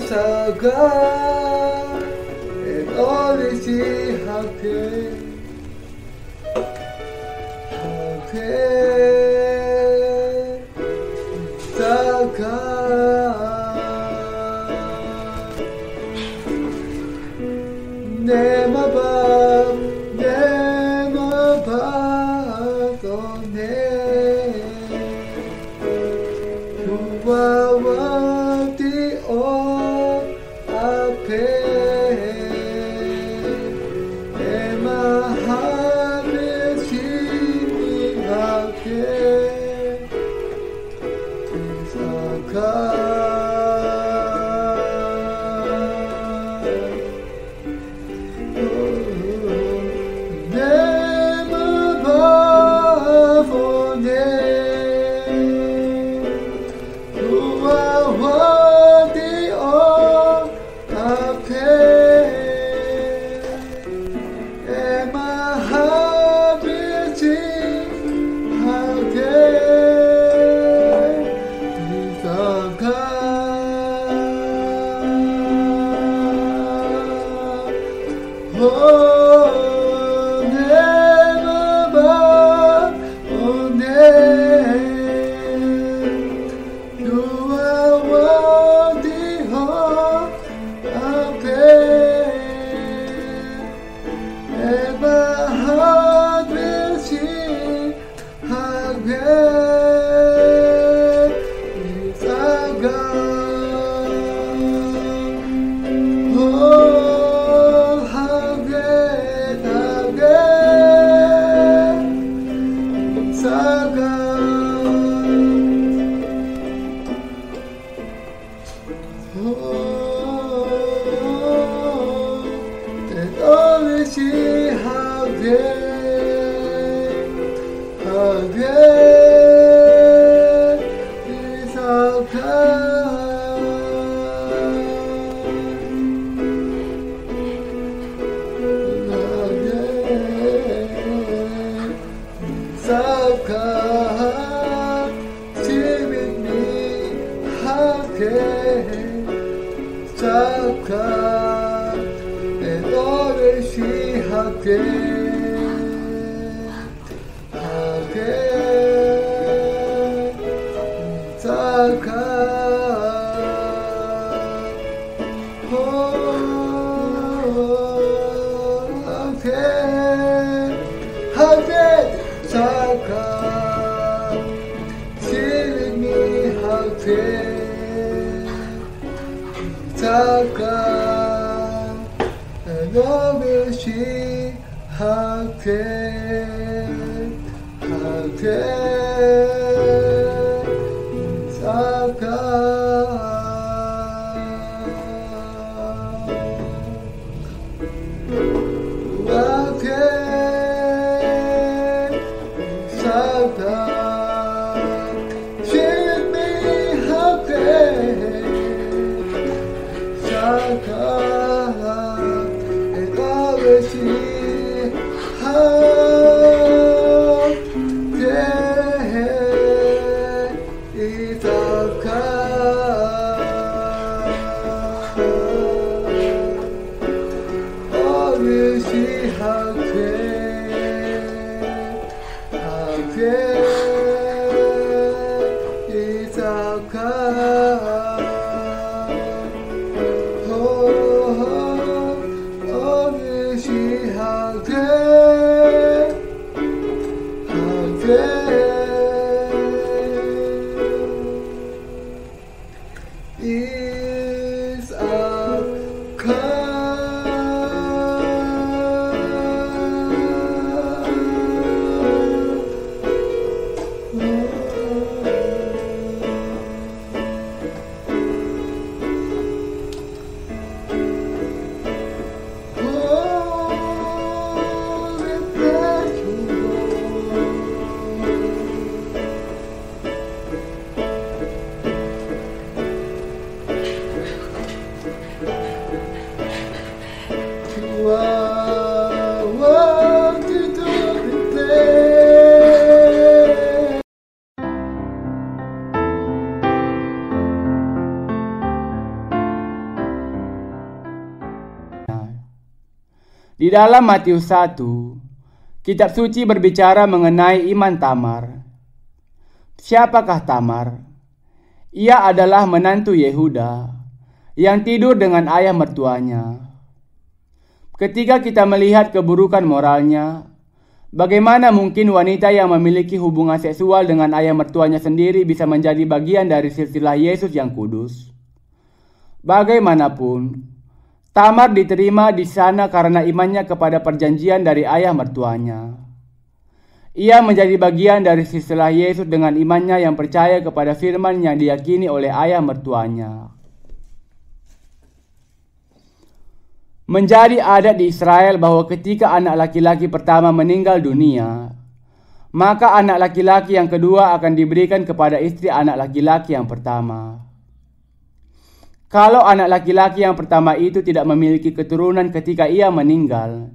Isaka and all is happy. Isaka Nema ba done Wawati o ape Ema habe shimi hake Isaka Oh Di dalam Matius 1, kitab suci berbicara mengenai iman Tamar. Siapakah Tamar? Ia adalah menantu Yehuda yang tidur dengan ayah mertuanya. Ketika kita melihat keburukan moralnya, bagaimana mungkin wanita yang memiliki hubungan seksual dengan ayah mertuanya sendiri bisa menjadi bagian dari silsilah Yesus yang kudus? Bagaimanapun, Tamar diterima di sana karena imannya kepada perjanjian dari ayah mertuanya. Ia menjadi bagian dari silsilah Yesus dengan imannya yang percaya kepada firman yang diyakini oleh ayah mertuanya. Menjadi adat di Israel bahwa ketika anak laki-laki pertama meninggal dunia, maka anak laki-laki yang kedua akan diberikan kepada istri anak laki-laki yang pertama. Kalau anak laki-laki yang pertama itu tidak memiliki keturunan ketika ia meninggal,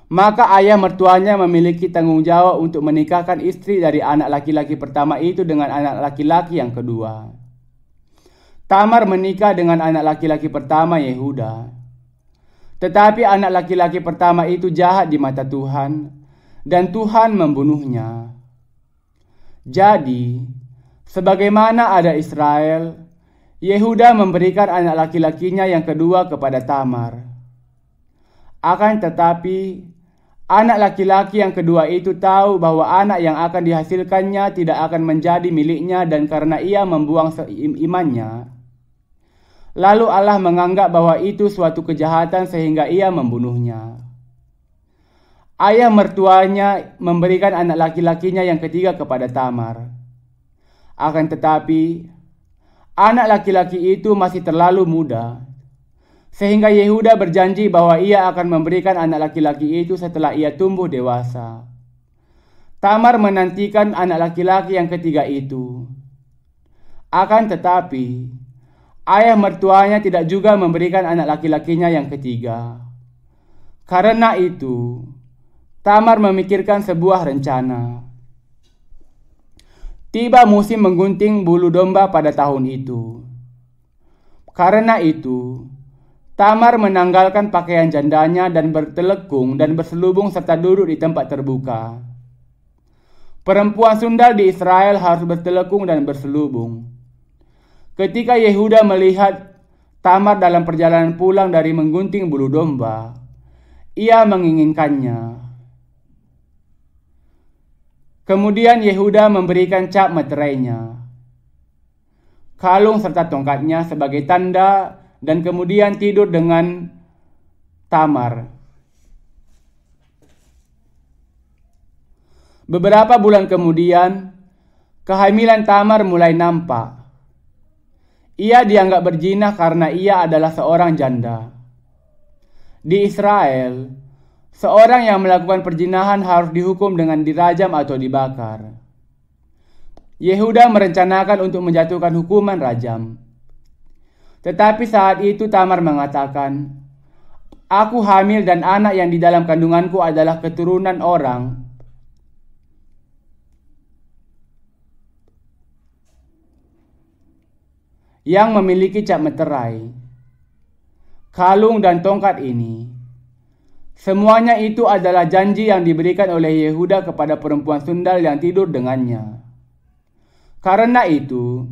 maka ayah mertuanya memiliki tanggung jawab untuk menikahkan istri dari anak laki-laki pertama itu dengan anak laki-laki yang kedua. Tamar menikah dengan anak laki-laki pertama Yehuda. Tetapi anak laki-laki pertama itu jahat di mata Tuhan, dan Tuhan membunuhnya. Jadi, sebagaimana ada Israel, Yehuda memberikan anak laki-lakinya yang kedua kepada Tamar. Akan tetapi, anak laki-laki yang kedua itu tahu bahwa anak yang akan dihasilkannya tidak akan menjadi miliknya, dan karena ia membuang imannya, lalu Allah menganggap bahwa itu suatu kejahatan sehingga ia membunuhnya. Ayah mertuanya memberikan anak laki-lakinya yang ketiga kepada Tamar. Akan tetapi, anak laki-laki itu masih terlalu muda, sehingga Yehuda berjanji bahwa ia akan memberikan anak laki-laki itu setelah ia tumbuh dewasa. Tamar menantikan anak laki-laki yang ketiga itu. Akan tetapi, ayah mertuanya tidak juga memberikan anak laki-lakinya yang ketiga. Karena itu, Tamar memikirkan sebuah rencana. Tiba musim menggunting bulu domba pada tahun itu. Karena itu, Tamar menanggalkan pakaian jandanya dan bertelekung dan berselubung serta duduk di tempat terbuka. Perempuan sundal di Israel harus bertelekung dan berselubung. Ketika Yehuda melihat Tamar dalam perjalanan pulang dari menggunting bulu domba, ia menginginkannya. Kemudian Yehuda memberikan cap meterainya, kalung serta tongkatnya sebagai tanda, dan kemudian tidur dengan Tamar. Beberapa bulan kemudian, kehamilan Tamar mulai nampak. Ia dianggap berzina karena ia adalah seorang janda. Di Israel, seorang yang melakukan perzinahan harus dihukum dengan dirajam atau dibakar. Yehuda merencanakan untuk menjatuhkan hukuman rajam. Tetapi saat itu Tamar mengatakan, "Aku hamil dan anak yang di dalam kandunganku adalah keturunan orang yang memiliki cap meterai, kalung dan tongkat ini. Semuanya itu adalah janji yang diberikan oleh Yehuda kepada perempuan sundal yang tidur dengannya." Karena itu,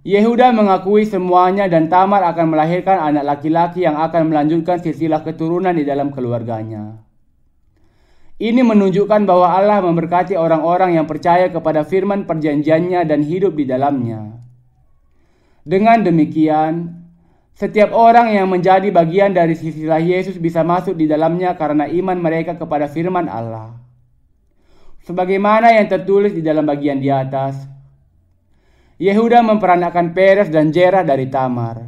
Yehuda mengakui semuanya dan Tamar akan melahirkan anak laki-laki yang akan melanjutkan silsilah keturunan di dalam keluarganya. Ini menunjukkan bahwa Allah memberkati orang-orang yang percaya kepada firman perjanjiannya dan hidup di dalamnya. Dengan demikian, setiap orang yang menjadi bagian dari silsilah Yesus bisa masuk di dalamnya karena iman mereka kepada firman Allah. Sebagaimana yang tertulis di dalam bagian di atas, Yehuda memperanakkan Peres dan Jerah dari Tamar.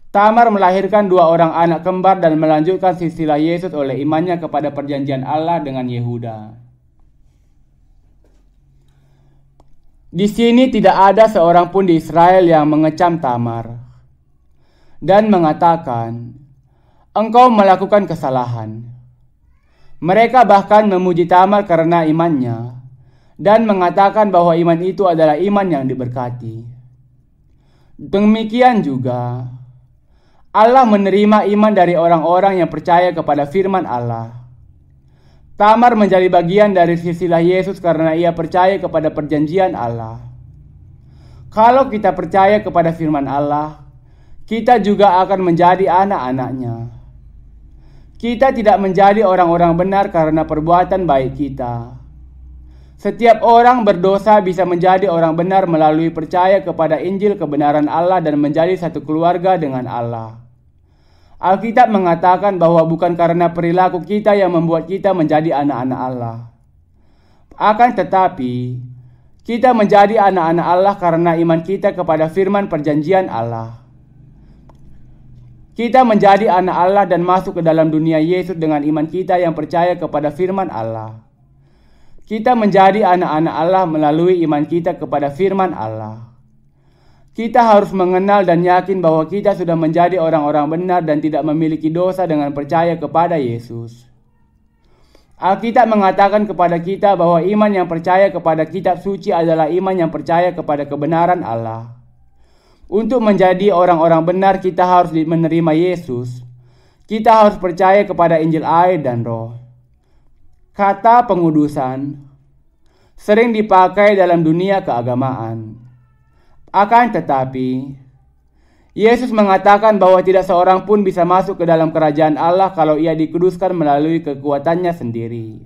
Tamar melahirkan 2 orang anak kembar dan melanjutkan silsilah Yesus oleh imannya kepada perjanjian Allah dengan Yehuda. Di sini tidak ada seorang pun di Israel yang mengecam Tamar dan mengatakan, "Engkau melakukan kesalahan." Mereka bahkan memuji Tamar karena imannya dan mengatakan bahwa iman itu adalah iman yang diberkati. Demikian juga, Allah menerima iman dari orang-orang yang percaya kepada firman Allah. Tamar menjadi bagian dari silsilah Yesus karena ia percaya kepada perjanjian Allah. Kalau kita percaya kepada firman Allah, kita juga akan menjadi anak-anaknya. Kita tidak menjadi orang-orang benar karena perbuatan baik kita. Setiap orang berdosa bisa menjadi orang benar melalui percaya kepada Injil kebenaran Allah dan menjadi satu keluarga dengan Allah. Alkitab mengatakan bahwa bukan karena perilaku kita yang membuat kita menjadi anak-anak Allah. Akan tetapi, kita menjadi anak-anak Allah karena iman kita kepada firman perjanjian Allah. Kita menjadi anak Allah dan masuk ke dalam dunia Yesus dengan iman kita yang percaya kepada firman Allah. Kita menjadi anak-anak Allah melalui iman kita kepada firman Allah. Kita harus mengenal dan yakin bahwa kita sudah menjadi orang-orang benar dan tidak memiliki dosa dengan percaya kepada Yesus. Alkitab mengatakan kepada kita bahwa iman yang percaya kepada kitab suci adalah iman yang percaya kepada kebenaran Allah. Untuk menjadi orang-orang benar kita harus menerima Yesus. Kita harus percaya kepada Injil air dan Roh. Kata pengudusan sering dipakai dalam dunia keagamaan. Akan tetapi, Yesus mengatakan bahwa tidak seorang pun bisa masuk ke dalam kerajaan Allah kalau ia dikuduskan melalui kekuatannya sendiri.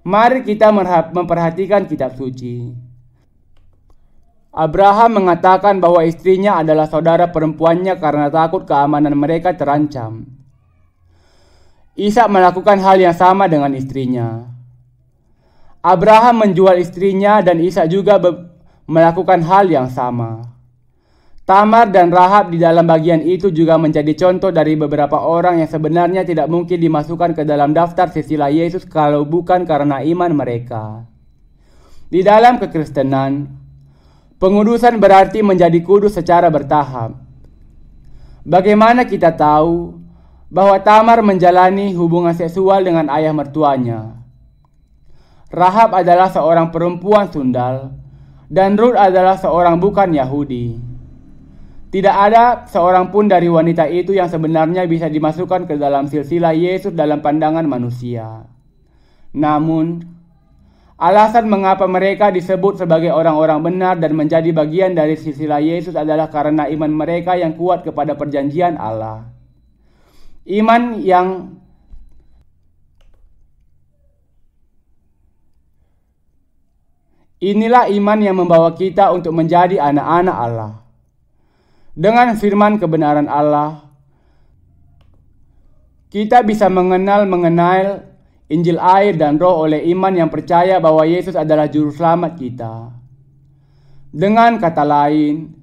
Mari kita memperhatikan kitab suci. Abraham mengatakan bahwa istrinya adalah saudara perempuannya karena takut keamanan mereka terancam. Ishak melakukan hal yang sama dengan istrinya. Abraham menjual istrinya dan Ishak juga melakukan hal yang sama. Tamar dan Rahab di dalam bagian itu juga menjadi contoh dari beberapa orang yang sebenarnya tidak mungkin dimasukkan ke dalam daftar silsilah Yesus kalau bukan karena iman mereka. Di dalam kekristenan, pengudusan berarti menjadi kudus secara bertahap. Bagaimana kita tahu bahwa Tamar menjalani hubungan seksual dengan ayah mertuanya? Rahab adalah seorang perempuan sundal dan Rut adalah seorang bukan Yahudi. Tidak ada seorang pun dari wanita itu yang sebenarnya bisa dimasukkan ke dalam silsilah Yesus dalam pandangan manusia. Namun, alasan mengapa mereka disebut sebagai orang-orang benar dan menjadi bagian dari silsilah Yesus adalah karena iman mereka yang kuat kepada perjanjian Allah. Inilah iman yang membawa kita untuk menjadi anak-anak Allah. Dengan firman kebenaran Allah, kita bisa mengenal Injil air dan Roh oleh iman yang percaya bahwa Yesus adalah juru selamat kita. Dengan kata lain,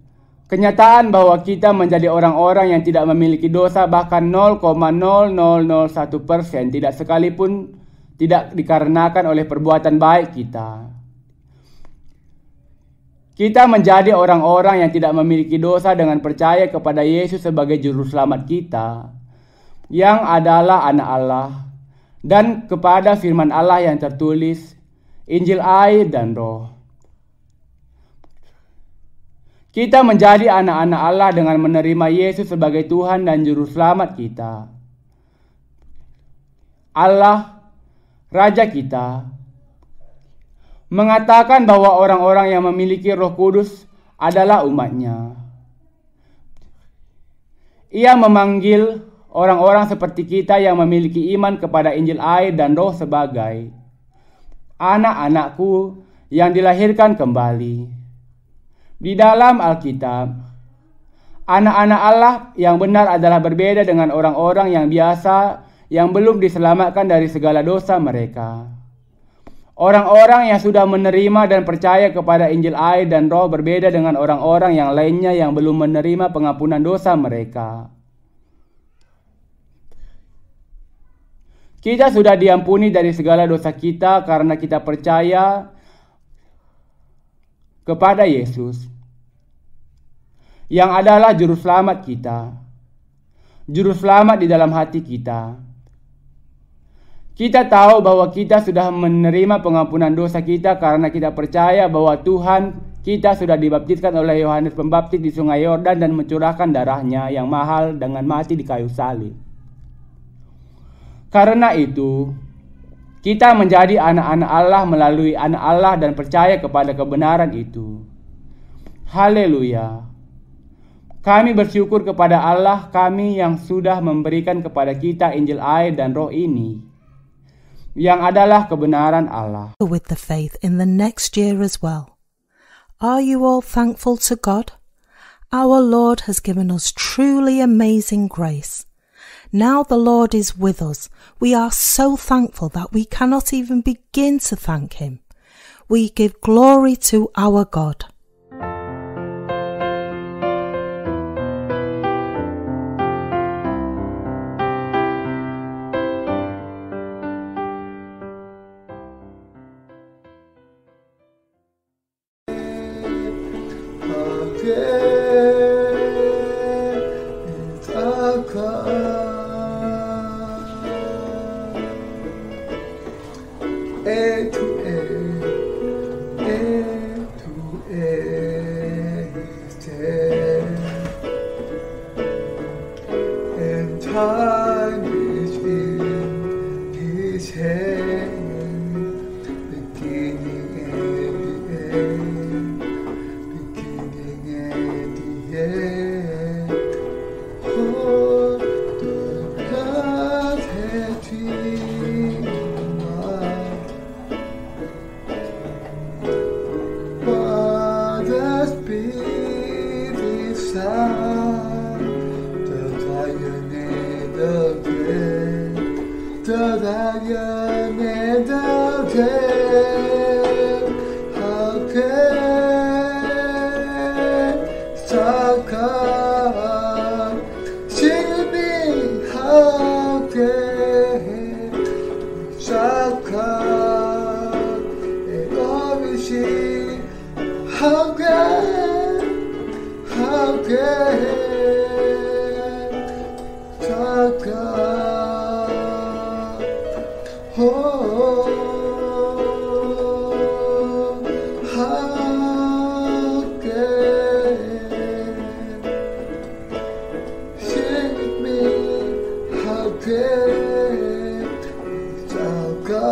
kenyataan bahwa kita menjadi orang-orang yang tidak memiliki dosa bahkan 0,0001% tidak sekalipun tidak dikarenakan oleh perbuatan baik kita. Kita menjadi orang-orang yang tidak memiliki dosa dengan percaya kepada Yesus sebagai juru selamat kita, yang adalah anak Allah, dan kepada firman Allah yang tertulis, Injil air dan Roh. Kita menjadi anak-anak Allah dengan menerima Yesus sebagai Tuhan dan juru selamat kita. Allah, Raja kita, mengatakan bahwa orang-orang yang memiliki Roh Kudus adalah umat-Nya. Ia memanggil orang-orang seperti kita yang memiliki iman kepada Injil air dan Roh sebagai anak-anakku yang dilahirkan kembali. Di dalam Alkitab, anak-anak Allah yang benar adalah berbeda dengan orang-orang yang biasa yang belum diselamatkan dari segala dosa mereka. Orang-orang yang sudah menerima dan percaya kepada Injil air dan Roh berbeda dengan orang-orang yang lainnya yang belum menerima pengampunan dosa mereka. Kita sudah diampuni dari segala dosa kita karena kita percaya kepada Yesus, yang adalah juru selamat kita, juru selamat di dalam hati kita. Kita tahu bahwa kita sudah menerima pengampunan dosa kita karena kita percaya bahwa Tuhan kita sudah dibaptiskan oleh Yohanes Pembaptis di Sungai Yordan dan mencurahkan darahnya yang mahal dengan mati di kayu salib. Karena itu, kita menjadi anak-anak Allah melalui anak Allah dan percaya kepada kebenaran itu. Haleluya. Kami bersyukur kepada Allah kami yang sudah memberikan kepada kita Injil air dan Roh ini, yang adalah kebenaran Allah. With the faith in the next year as well. Are you all thankful to God? Our Lord has given us truly amazing grace. Now the Lord is with us. We are so thankful that we cannot even begin to thank Him. We give glory to our God. Time is in His hand, beginning and the end, beginning and the end. Oh, the God had dreamed what a spirit sound, the lion and the great, the lion and the great. How can Saka sing me? How can Saka and always sing? How can Saka? Oh, how can sing with me? How can Saka?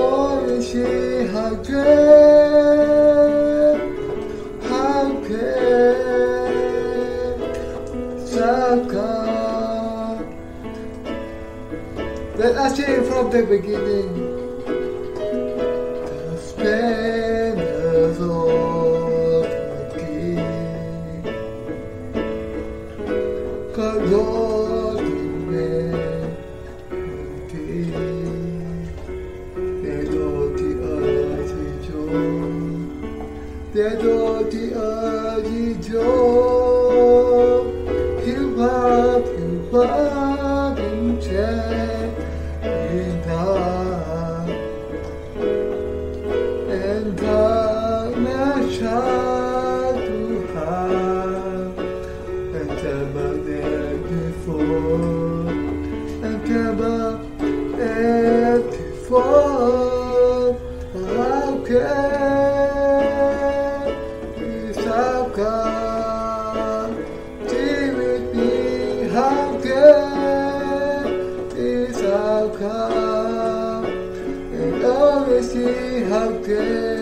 Oh, she how can Saka? Let us sing from the beginning. The splendors of the King, God Lord Almighty. Let all the earth rejoice. Let all the earth rejoice. He'll up in check in dark, and darkness shall to hide, and ever there before, and ever there before. How can we stop God? Stay with me. How can we stop God? And always see how can